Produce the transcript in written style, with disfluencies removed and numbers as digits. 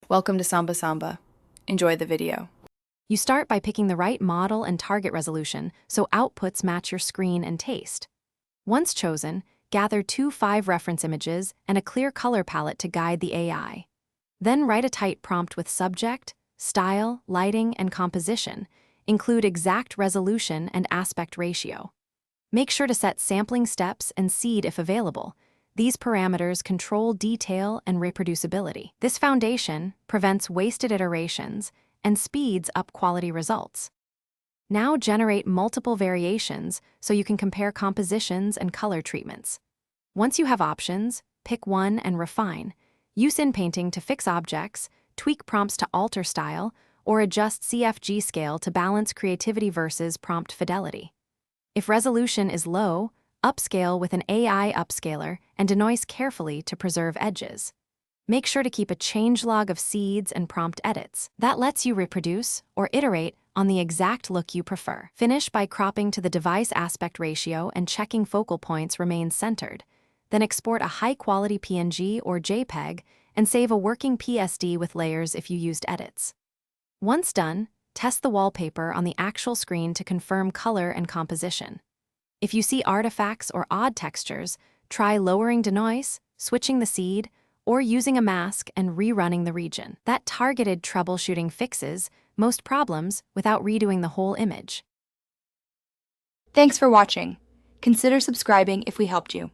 Welcome to Samba Samba. Enjoy the video. You start by picking the right model and target resolution so outputs match your screen and taste. Once chosen, gather 2 5-reference images and a clear color palette to guide the AI. Then write a tight prompt with subject, style, lighting, and composition. Include exact resolution and aspect ratio. Make sure to set sampling steps and seed if available. These parameters control detail and reproducibility. This foundation prevents wasted iterations and speeds up quality results. Now generate multiple variations so you can compare compositions and color treatments. Once you have options, pick one and refine. Use inpainting to fix objects, tweak prompts to alter style, or adjust CFG scale to balance creativity versus prompt fidelity. If resolution is low, upscale with an AI upscaler and denoise carefully to preserve edges. Make sure to keep a changelog of seeds and prompt edits. That lets you reproduce or iterate on the exact look you prefer. Finish by cropping to the device aspect ratio and checking focal points remain centered. Then export a high-quality PNG or JPEG and save a working PSD with layers if you used edits. Once done, test the wallpaper on the actual screen to confirm color and composition. If you see artifacts or odd textures, try lowering denoise, switching the seed, or using a mask and rerunning the region. That targeted troubleshooting fixes most problems without redoing the whole image. Thanks for watching. Consider subscribing if we helped you.